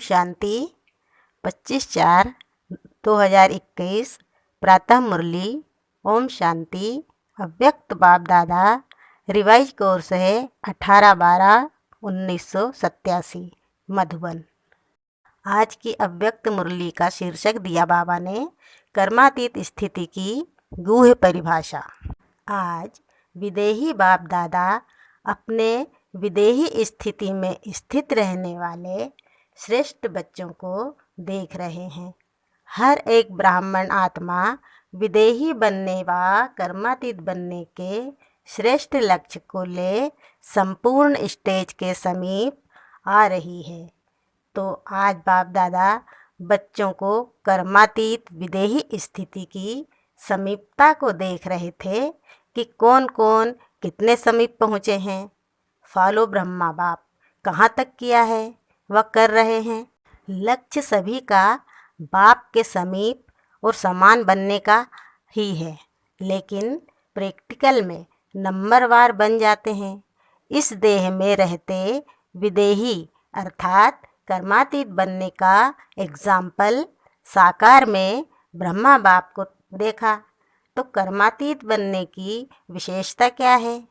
शांति। 25/4/2021 प्रातः मुरली। ओम शांति। अव्यक्त बाप दादा रिवाइज कोर्स है 18/12/1987 मधुबन। आज की अव्यक्त मुरली का शीर्षक दिया बाबा ने कर्मातीत स्थिति की गूढ़ परिभाषा। आज विदेही बाप दादा अपने विदेही स्थिति में स्थित रहने वाले श्रेष्ठ बच्चों को देख रहे हैं। हर एक ब्राह्मण आत्मा विदेही बनने व कर्मातीत बनने के श्रेष्ठ लक्ष्य को ले संपूर्ण स्टेज के समीप आ रही है। तो आज बाप दादा बच्चों को कर्मातीत विदेही स्थिति की समीपता को देख रहे थे कि कौन कौन कितने समीप पहुँचे हैं। फॉलो ब्रह्मा बाप कहाँ तक किया है वह कर रहे हैं। लक्ष्य सभी का बाप के समीप और समान बनने का ही है, लेकिन प्रैक्टिकल में नंबरवार बन जाते हैं। इस देह में रहते विदेही अर्थात कर्मातीत बनने का एग्जाम्पल साकार में ब्रह्मा बाप को देखा। तो कर्मातीत बनने की विशेषता क्या है?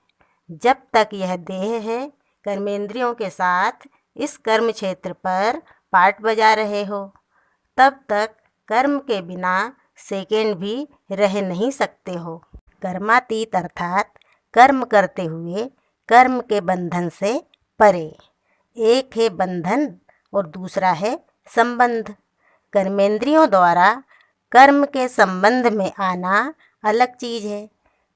जब तक यह देह है, कर्मेंद्रियों के साथ इस कर्म क्षेत्र पर पार्ट बजा रहे हो, तब तक कर्म के बिना सेकेंड भी रह नहीं सकते हो। कर्मातीत अर्थात कर्म करते हुए कर्म के बंधन से परे। एक है बंधन और दूसरा है संबंध। कर्मेंद्रियों द्वारा कर्म के संबंध में आना अलग चीज़ है,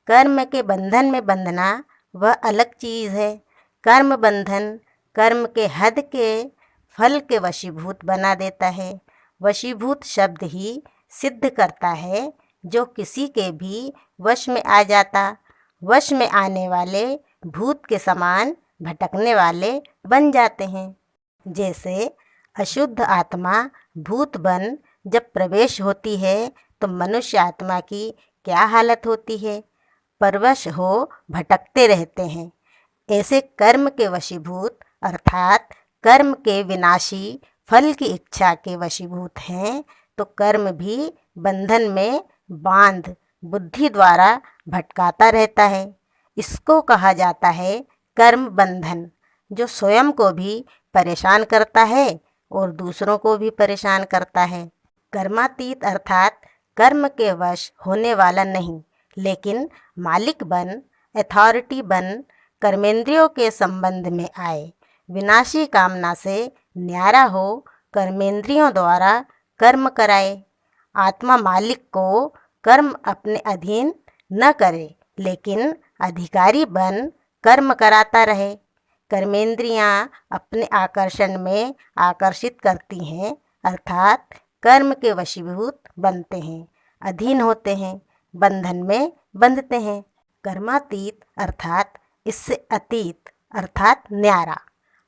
कर्म के बंधन में बंधना वह अलग चीज़ है। कर्म बंधन कर्म के हद के फल के वशीभूत बना देता है। वशीभूत शब्द ही सिद्ध करता है जो किसी के भी वश में आ जाता। वश में आने वाले भूत के समान भटकने वाले बन जाते हैं। जैसे अशुद्ध आत्मा भूत बन जब प्रवेश होती है तो मनुष्य आत्मा की क्या हालत होती है? परवश हो भटकते रहते हैं। ऐसे कर्म के वशीभूत अर्थात कर्म के विनाशी फल की इच्छा के वशीभूत हैं, तो कर्म भी बंधन में बांध बुद्धि द्वारा भटकाता रहता है। इसको कहा जाता है कर्म बंधन, जो स्वयं को भी परेशान करता है और दूसरों को भी परेशान करता है। कर्मातीत अर्थात कर्म के वश होने वाला नहीं, लेकिन मालिक बन अथॉरिटी बन कर्मेंद्रियों के संबंध में आए, विनाशी कामना से न्यारा हो कर्मेंद्रियों द्वारा कर्म कराए। आत्मा मालिक को कर्म अपने अधीन न करे, लेकिन अधिकारी बन कर्म कराता रहे। कर्मेंद्रियां अपने आकर्षण में आकर्षित करती हैं, अर्थात कर्म के वशीभूत बनते हैं, अधीन होते हैं, बंधन में बंधते हैं। कर्मातीत अर्थात इससे अतीत अर्थात न्यारा।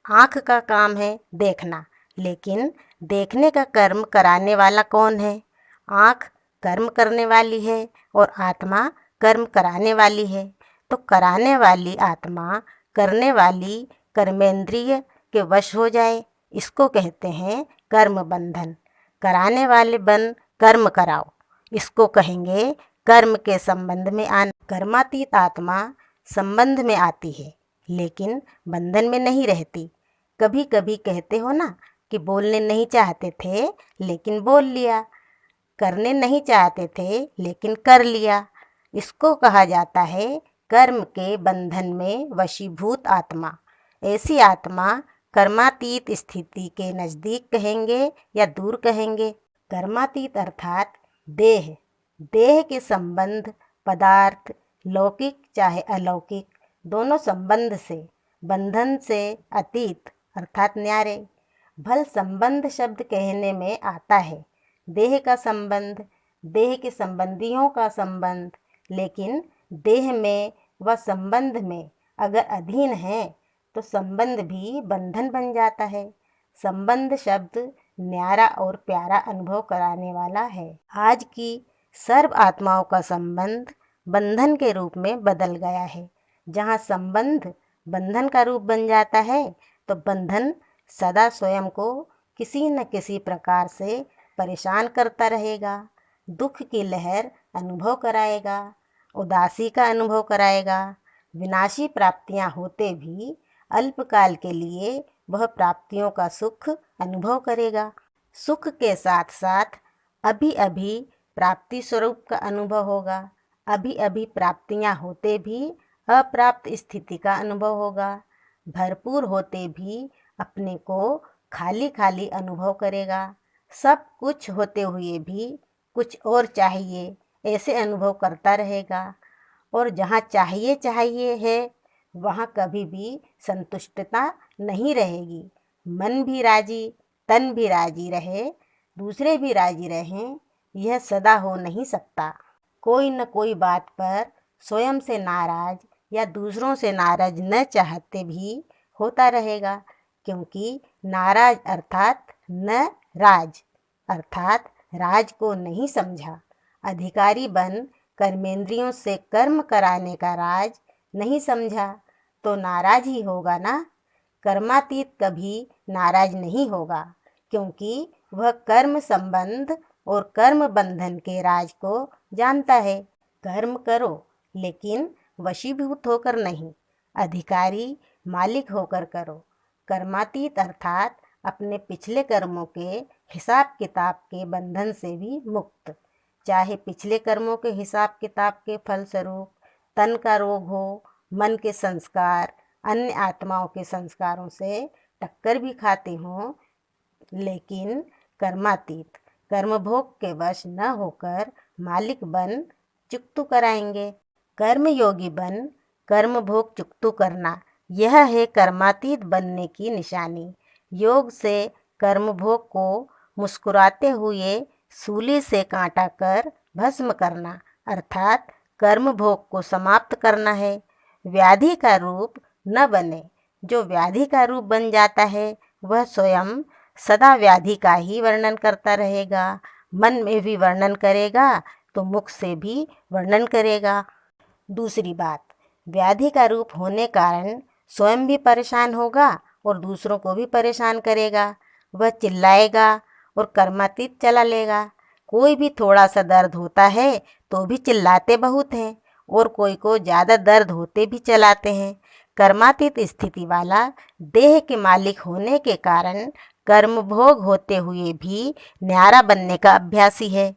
आँख का काम है देखना, लेकिन देखने का कर्म कराने वाला कौन है? आँख कर्म करने वाली है और आत्मा कर्म कराने वाली है। तो कराने वाली आत्मा करने वाली कर्मेंद्रिय के वश हो जाए, इसको कहते हैं कर्म बंधन। कराने वाले बन कर्म कराओ, इसको कहेंगे कर्म के संबंध में आना। कर्मातीत आत्मा संबंध में आती है, लेकिन बंधन में नहीं रहती। कभी कभी कहते हो ना कि बोलने नहीं चाहते थे लेकिन बोल लिया, करने नहीं चाहते थे लेकिन कर लिया। इसको कहा जाता है कर्म के बंधन में वशीभूत आत्मा। ऐसी आत्मा कर्मातीत स्थिति के नज़दीक कहेंगे या दूर कहेंगे? कर्मातीत अर्थात देह, देह के संबंध पदार्थ लौकिक चाहे अलौकिक दोनों संबंध से, बंधन से अतीत अर्थात न्यारे। भल संबंध शब्द कहने में आता है देह का संबंध, देह के संबंधियों का संबंध, लेकिन देह में व संबंध में अगर अधीन है तो संबंध भी बंधन बन जाता है। संबंध शब्द न्यारा और प्यारा अनुभव कराने वाला है। आज की सर्व आत्माओं का संबंध बंधन के रूप में बदल गया है। जहाँ संबंध बंधन का रूप बन जाता है तो बंधन सदा स्वयं को किसी न किसी प्रकार से परेशान करता रहेगा, दुख की लहर अनुभव कराएगा, उदासी का अनुभव कराएगा। विनाशी प्राप्तियां होते भी अल्पकाल के लिए वह प्राप्तियों का सुख अनुभव करेगा। सुख के साथ साथ अभी अभी प्राप्ति स्वरूप का अनुभव होगा। अभी अभी प्राप्तियां होते भी अप्राप्त स्थिति का अनुभव होगा। भरपूर होते भी अपने को खाली खाली अनुभव करेगा। सब कुछ होते हुए भी कुछ और चाहिए ऐसे अनुभव करता रहेगा। और जहाँ चाहिए चाहिए है वहाँ कभी भी संतुष्टता नहीं रहेगी। मन भी राजी, तन भी राजी रहे, दूसरे भी राजी रहें, यह सदा हो नहीं सकता। कोई न कोई बात पर स्वयं से नाराज या दूसरों से नाराज न चाहते भी होता रहेगा, क्योंकि नाराज अर्थात न राज, अर्थात राज को नहीं समझा। अधिकारी बन कर्मेंद्रियों से कर्म कराने का राज नहीं समझा तो नाराज ही होगा ना। कर्मातीत कभी नाराज नहीं होगा, क्योंकि वह कर्म संबंध और कर्म बंधन के राज को जानता है। कर्म करो लेकिन वशीभूत होकर नहीं, अधिकारी मालिक होकर करो। कर्मातीत अर्थात अपने पिछले कर्मों के हिसाब किताब के बंधन से भी मुक्त। चाहे पिछले कर्मों के हिसाब किताब के फलस्वरूप तन का रोग हो, मन के संस्कार अन्य आत्माओं के संस्कारों से टक्कर भी खाते हों, लेकिन कर्मातीत कर्मभोग के वश न होकर मालिक बन चुकतू कराएंगे। कर्मयोगी बन कर्मभोग चुकतू करना, यह है कर्मातीत बनने की निशानी। योग से कर्मभोग को मुस्कुराते हुए सूली से काटा कर भस्म करना, अर्थात कर्म भोग को समाप्त करना है। व्याधि का रूप न बने। जो व्याधि का रूप बन जाता है वह स्वयं सदा व्याधि का ही वर्णन करता रहेगा। मन में भी वर्णन करेगा तो मुख से भी वर्णन करेगा। दूसरी बात, व्याधि का रूप होने कारण स्वयं भी परेशान होगा और दूसरों को भी परेशान करेगा। वह चिल्लाएगा और कर्मातीत चला लेगा। कोई भी थोड़ा सा दर्द होता है तो भी चिल्लाते बहुत हैं और कोई को ज़्यादा दर्द होते भी चलाते हैं। कर्मातीत स्थिति वाला देह के मालिक होने के कारण कर्म भोग होते हुए भी न्यारा बनने का अभ्यासी है।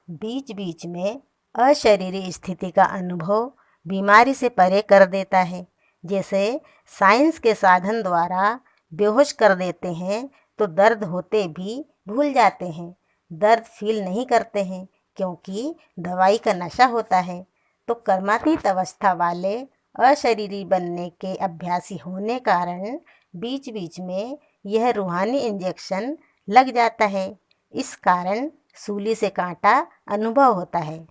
बीच बीच में अशरीरी स्थिति का अनुभव बीमारी से परे कर देता है। जैसे साइंस के साधन द्वारा बेहोश कर देते हैं तो दर्द होते भी भूल जाते हैं, दर्द फील नहीं करते हैं, क्योंकि दवाई का नशा होता है। तो कर्मातीत अवस्था वाले अशरीरी बनने के अभ्यासी होने कारण बीच बीच में यह रूहानी इंजेक्शन लग जाता है। इस कारण सूली से कांटा अनुभव होता है।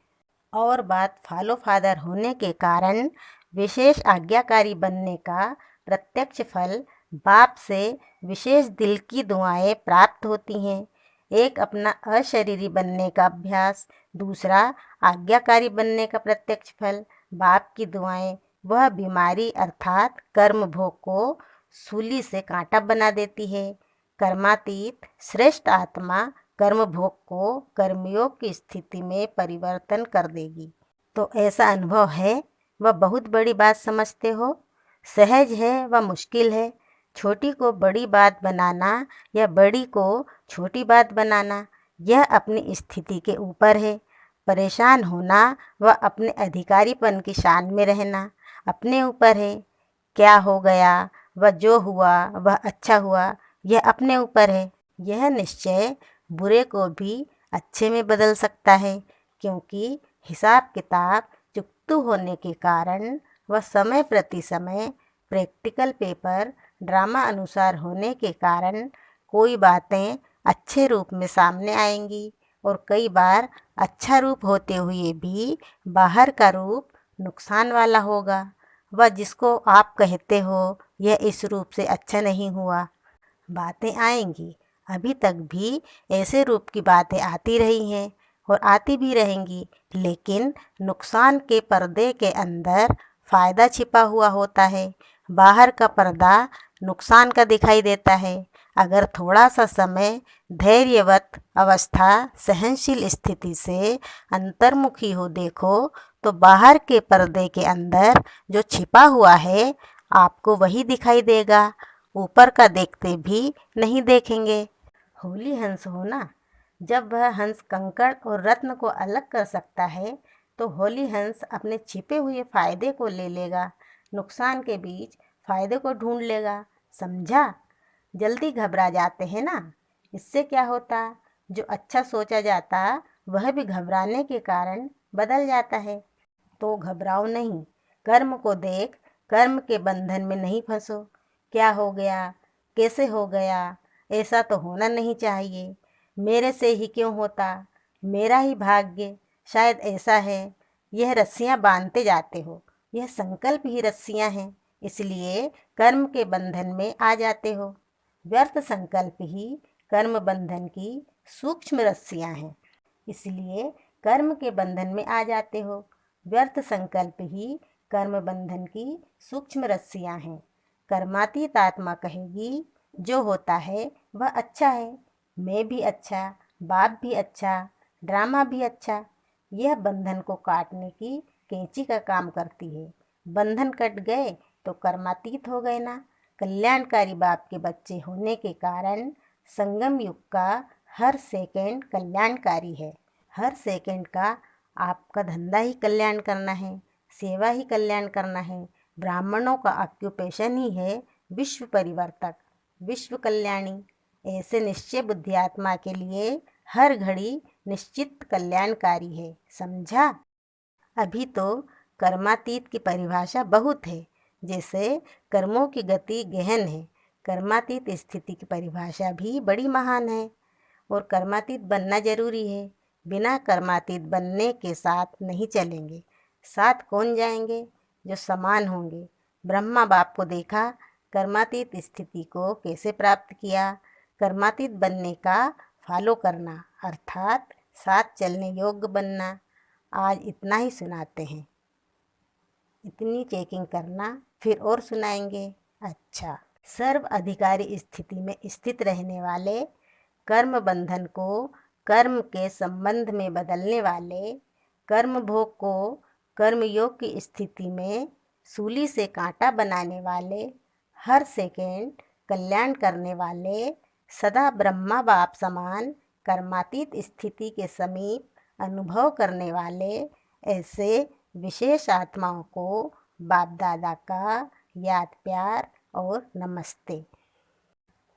और बात फॉलो फादर होने के कारण विशेष आज्ञाकारी बनने का प्रत्यक्ष फल बाप से विशेष दिल की दुआएं प्राप्त होती हैं। एक अपना अशरीरी बनने का अभ्यास, दूसरा आज्ञाकारी बनने का प्रत्यक्ष फल। बाप की दुआएं वह बीमारी अर्थात कर्म भोग को सूली से कांटा बना देती है। कर्मातीत श्रेष्ठ आत्मा कर्म भोग को कर्मयोग की स्थिति में परिवर्तन कर देगी। तो ऐसा अनुभव है वह बहुत बड़ी बात समझते हो? सहज है व मुश्किल है। छोटी को बड़ी बात बनाना या बड़ी को छोटी बात बनाना, यह अपनी स्थिति के ऊपर है। परेशान होना व अपने अधिकारीपन की शान में रहना अपने ऊपर है। क्या हो गया व जो हुआ वह अच्छा हुआ, यह अपने ऊपर है। यह निश्चय बुरे को भी अच्छे में बदल सकता है, क्योंकि हिसाब किताब चुकतू होने के कारण वह समय प्रति समय प्रैक्टिकल पेपर ड्रामा अनुसार होने के कारण कोई बातें अच्छे रूप में सामने आएंगी और कई बार अच्छा रूप होते हुए भी बाहर का रूप नुकसान वाला होगा। वह जिसको आप कहते हो यह इस रूप से अच्छा नहीं हुआ। बातें आएंगी, अभी तक भी ऐसे रूप की बातें आती रही हैं और आती भी रहेंगी, लेकिन नुकसान के पर्दे के अंदर फ़ायदा छिपा हुआ होता है। बाहर का पर्दा नुकसान का दिखाई देता है, अगर थोड़ा सा समय धैर्यवत अवस्था सहनशील स्थिति से अंतर्मुखी हो देखो तो बाहर के पर्दे के अंदर जो छिपा हुआ है आपको वही दिखाई देगा, ऊपर का देखते भी नहीं देखेंगे। होली हंस हो ना, जब वह हंस कंकड़ और रत्न को अलग कर सकता है तो होली हंस अपने छिपे हुए फायदे को ले लेगा, नुकसान के बीच फायदे को ढूंढ लेगा। समझा? जल्दी घबरा जाते हैं ना, इससे क्या होता, जो अच्छा सोचा जाता वह भी घबराने के कारण बदल जाता है। तो घबराओ नहीं, कर्म को देख कर्म के बंधन में नहीं फंसो। क्या हो गया, कैसे हो गया, ऐसा तो होना नहीं चाहिए, मेरे से ही क्यों होता, मेरा ही भाग्य शायद ऐसा है, यह रस्सियाँ बांधते जाते हो, यह संकल्प ही रस्सियाँ हैं, इसलिए कर्म के बंधन में आ जाते हो। व्यर्थ संकल्प ही कर्म बंधन की सूक्ष्म रस्सियाँ हैं, इसलिए कर्म के बंधन में आ जाते हो। व्यर्थ संकल्प ही कर्म बंधन की सूक्ष्म रस्सियाँ हैं। कर्मातीत आत्मा कहेगी जो होता है वह अच्छा है, मैं भी अच्छा, बाप भी अच्छा, ड्रामा भी अच्छा। यह बंधन को काटने की कैंची का काम करती है। बंधन कट गए तो कर्मातीत हो गए ना। कल्याणकारी बाप के बच्चे होने के कारण संगम युग का हर सेकंड कल्याणकारी है। हर सेकंड का आपका धंधा ही कल्याण करना है, सेवा ही कल्याण करना है। ब्राह्मणों का ऑक्यूपेशन ही है विश्व परिवर्तक, विश्व कल्याणी। ऐसे निश्चय बुद्धि आत्मा के लिए हर घड़ी निश्चित कल्याणकारी है। समझा? अभी तो कर्मातीत की परिभाषा बहुत है, जैसे कर्मों की गति गहन है। कर्मातीत स्थिति की परिभाषा भी बड़ी महान है और कर्मातीत बनना जरूरी है। बिना कर्मातीत बनने के साथ नहीं चलेंगे। साथ कौन जाएंगे? जो समान होंगे। ब्रह्मा बाप को देखा, कर्मातीत स्थिति को कैसे प्राप्त किया। कर्मातीत बनने का फॉलो करना अर्थात साथ चलने योग्य बनना। आज इतना ही सुनाते हैं, इतनी चेकिंग करना, फिर और सुनाएंगे। अच्छा, सर्व अधिकारी स्थिति में स्थित रहने वाले, कर्म बंधन को कर्म के संबंध में बदलने वाले, कर्म भोग को कर्म योग की स्थिति में सूली से कांटा बनाने वाले, हर सेकेंड कल्याण करने वाले, सदा ब्रह्मा बाप समान कर्मातीत स्थिति के समीप अनुभव करने वाले, ऐसे विशेष आत्माओं को बाप दादा का याद प्यार और नमस्ते।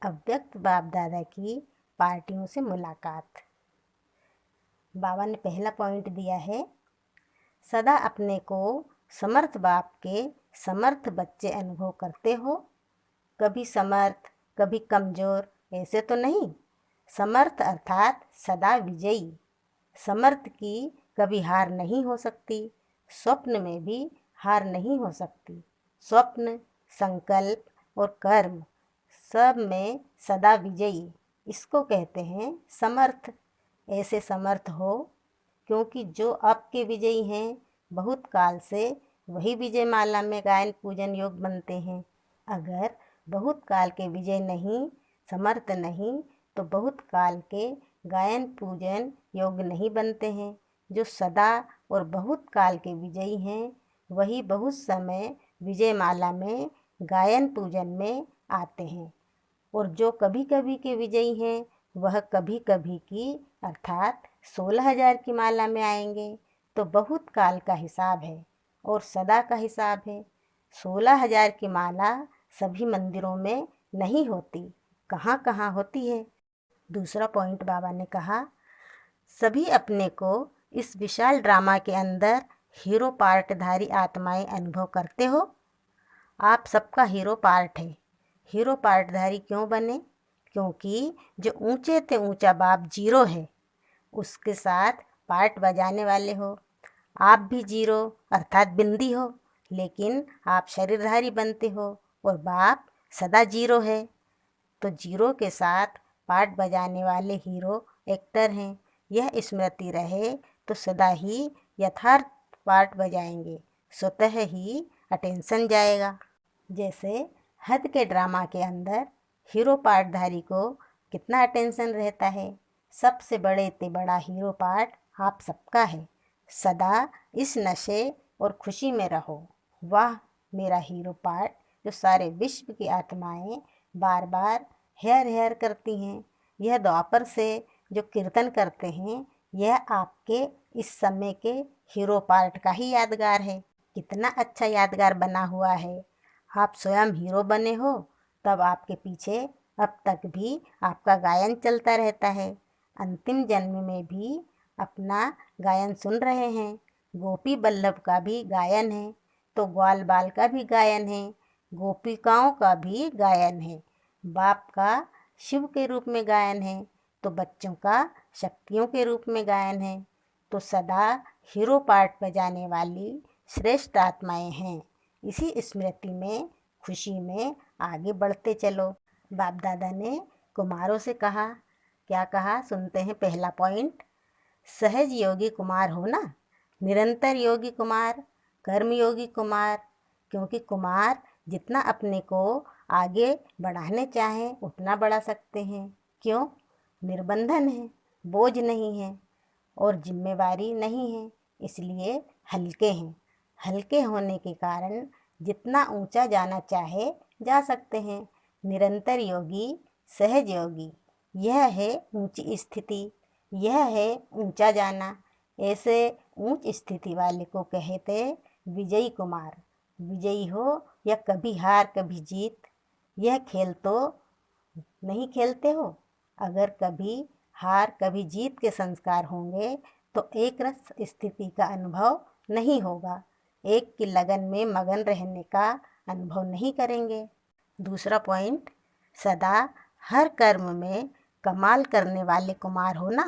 अव्यक्त बाप दादा की पार्टियों से मुलाकात। बाबा ने पहला पॉइंट दिया है, सदा अपने को समर्थ बाप के समर्थ बच्चे अनुभव करते हो। कभी समर्थ कभी कमज़ोर ऐसे तो नहीं, समर्थ अर्थात सदा विजयी। समर्थ की कभी हार नहीं हो सकती, स्वप्न में भी हार नहीं हो सकती। स्वप्न, संकल्प और कर्म सब में सदा विजयी, इसको कहते हैं समर्थ। ऐसे समर्थ हो क्योंकि जो अब के विजयी हैं बहुत काल से वही विजय माला में गायन पूजन योग बनते हैं। अगर बहुत काल के विजय नहीं, समर्थ नहीं, तो बहुत काल के गायन पूजन योग नहीं बनते हैं। जो सदा और बहुत काल के विजयी हैं वही बहुत समय विजय माला में गायन पूजन में आते हैं, और जो कभी कभी के विजयी हैं वह कभी कभी की अर्थात 16,000 की माला में आएंगे। तो बहुत काल का हिसाब है और सदा का हिसाब है। 16,000 की माला सभी मंदिरों में नहीं होती, कहाँ कहाँ होती है। दूसरा पॉइंट बाबा ने कहा, सभी अपने को इस विशाल ड्रामा के अंदर हीरो पार्टधारी आत्माएं अनुभव करते हो। आप सबका हीरो पार्ट है। हीरो पार्टधारी क्यों बने? क्योंकि जो ऊंचे से ऊंचा बाप जीरो है, उसके साथ पार्ट बजाने वाले हो। आप भी जीरो अर्थात बिंदी हो, लेकिन आप शरीरधारी बनते हो और बाप सदा जीरो है। तो जीरो के साथ पार्ट बजाने वाले हीरो एक्टर हैं। यह स्मृति रहे तो सदा ही यथार्थ पार्ट बजाएंगे, स्वतः ही अटेंशन जाएगा। जैसे हद के ड्रामा के अंदर हीरो पार्टधारी को कितना टेंशन रहता है। सबसे बड़े ते बड़ा हीरो पार्ट आप सबका है। सदा इस नशे और खुशी में रहो। वाह मेरा हीरो पार्ट जो सारे विश्व की आत्माएं बार बार हेयर हेयर करती हैं। यह द्वापर से जो कीर्तन करते हैं, यह आपके इस समय के हीरो पार्ट का ही यादगार है। कितना अच्छा यादगार बना हुआ है। आप स्वयं हीरो बने हो, तब आपके पीछे अब तक भी आपका गायन चलता रहता है। अंतिम जन्म में भी अपना गायन सुन रहे हैं। गोपी बल्लभ का भी गायन है, तो ग्वाल बाल का भी गायन है, गोपिकाओं का भी गायन है। बाप का शिव के रूप में गायन है, तो बच्चों का शक्तियों के रूप में गायन है। तो सदा हीरो पार्ट बजाने वाली श्रेष्ठ आत्माएं हैं। इसी स्मृति में, खुशी में आगे बढ़ते चलो। बाप दादा ने कुमारों से कहा, क्या कहा सुनते हैं। पहला पॉइंट, सहज योगी कुमार हो ना, निरंतर योगी कुमार, कर्मयोगी कुमार। क्योंकि कुमार जितना अपने को आगे बढ़ाने चाहें उतना बढ़ा सकते हैं। क्यों? निर्बंधन है, बोझ नहीं है और जिम्मेवारी नहीं है, इसलिए हल्के हैं। हल्के होने के कारण जितना ऊंचा जाना चाहे जा सकते हैं। निरंतर योगी, सहज योगी, यह है ऊंची स्थिति, यह है ऊंचा जाना। ऐसे ऊंच स्थिति वाले को कहते विजयी कुमार। विजयी हो या कभी हार कभी जीत, यह खेल तो नहीं खेलते हो। अगर कभी हार कभी जीत के संस्कार होंगे तो एक रस स्थिति का अनुभव नहीं होगा। एक की लगन में मगन रहने का अनुभव नहीं करेंगे। दूसरा पॉइंट, सदा हर कर्म में कमाल करने वाले कुमार हो ना।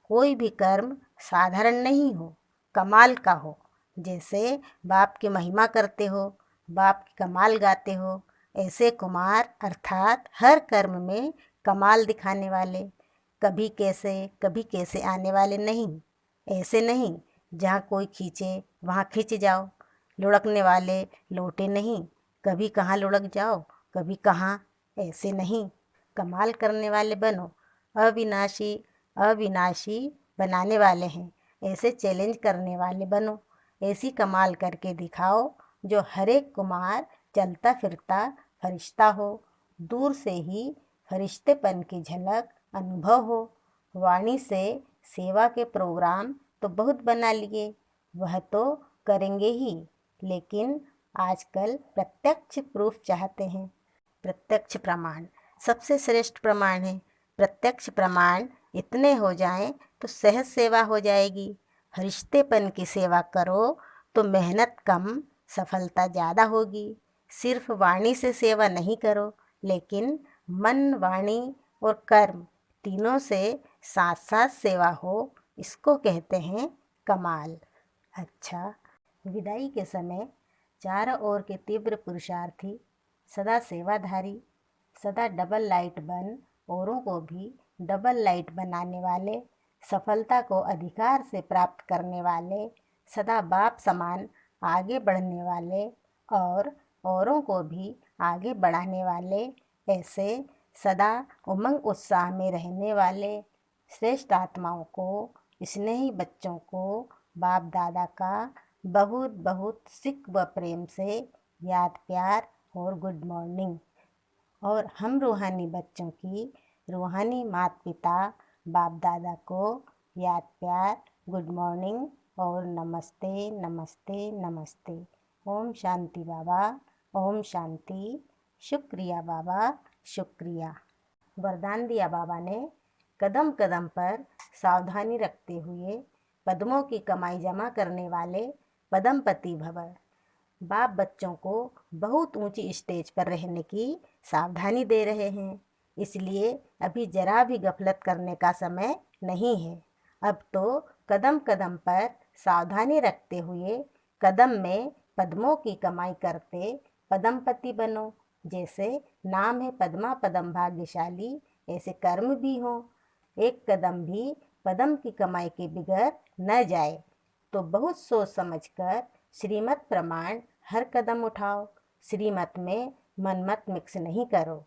कोई भी कर्म साधारण नहीं हो, कमाल का हो। जैसे बाप की महिमा करते हो, बाप की कमाल गाते हो, ऐसे कुमार अर्थात हर कर्म में कमाल दिखाने वाले। कभी कैसे आने वाले नहीं। ऐसे नहीं जहाँ कोई खींचे वहाँ खींच जाओ। लुढ़कने वाले लोटे नहीं, कभी कहाँ लुढ़क जाओ कभी कहाँ। ऐसे नहीं, कमाल करने वाले बनो। अविनाशी अविनाशी बनाने वाले हैं, ऐसे चैलेंज करने वाले बनो। ऐसी कमाल करके दिखाओ जो हर एक कुमार चलता फिरता फरिश्ता हो। दूर से ही फरिश्तेपन की झलक अनुभव हो। वाणी से सेवा के प्रोग्राम तो बहुत बना लिए, वह तो करेंगे ही, लेकिन आजकल प्रत्यक्ष प्रूफ चाहते हैं। प्रत्यक्ष प्रमाण सबसे श्रेष्ठ प्रमाण है। प्रत्यक्ष प्रमाण इतने हो जाएं तो सहज सेवा हो जाएगी। फरिश्तेपन की सेवा करो तो मेहनत कम, सफलता ज़्यादा होगी। सिर्फ वाणी से सेवा नहीं करो, लेकिन मन, वाणी और कर्म तीनों से साथ साथ सेवा हो, इसको कहते हैं कमाल। अच्छा, विदाई के समय चारों ओर के तीव्र पुरुषार्थी, सदा सेवाधारी, सदा डबल लाइट बन औरों को भी डबल लाइट बनाने वाले, सफलता को अधिकार से प्राप्त करने वाले, सदा बाप समान आगे बढ़ने वाले और औरों को भी आगे बढ़ाने वाले, ऐसे सदा उमंग उत्साह में रहने वाले श्रेष्ठ आत्माओं को, स्नेही बच्चों को बाप दादा का बहुत बहुत सिक व प्रेम से याद, प्यार और गुड मॉर्निंग। और हम रूहानी बच्चों की रूहानी माता पिता बाप दादा को याद, प्यार, गुड मॉर्निंग और नमस्ते नमस्ते नमस्ते। ओम शांति बाबा, ओम शांति। शुक्रिया बाबा, शुक्रिया। वरदान दिया बाबा ने, कदम कदम पर सावधानी रखते हुए पद्मों की कमाई जमा करने वाले पद्मपति भव। बाप बच्चों को बहुत ऊंची स्टेज पर रहने की सावधानी दे रहे हैं, इसलिए अभी जरा भी गफलत करने का समय नहीं है। अब तो कदम कदम पर सावधानी रखते हुए कदम में पद्मों की कमाई करते पद्मपति बनो। जैसे नाम है पद्मा पद्म भाग्यशाली, ऐसे कर्म भी हो। एक कदम भी पद्म की कमाई के बगैर न जाए, तो बहुत सोच समझकर श्रीमत प्रमाण हर कदम उठाओ। श्रीमत में मनमत मिक्स नहीं करो।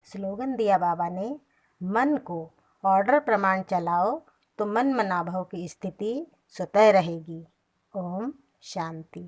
स्लोगन दिया बाबा ने, मन को ऑर्डर प्रमाण चलाओ तो मन मनाभव की स्थिति स्वतः रहेगी। ओम शांति।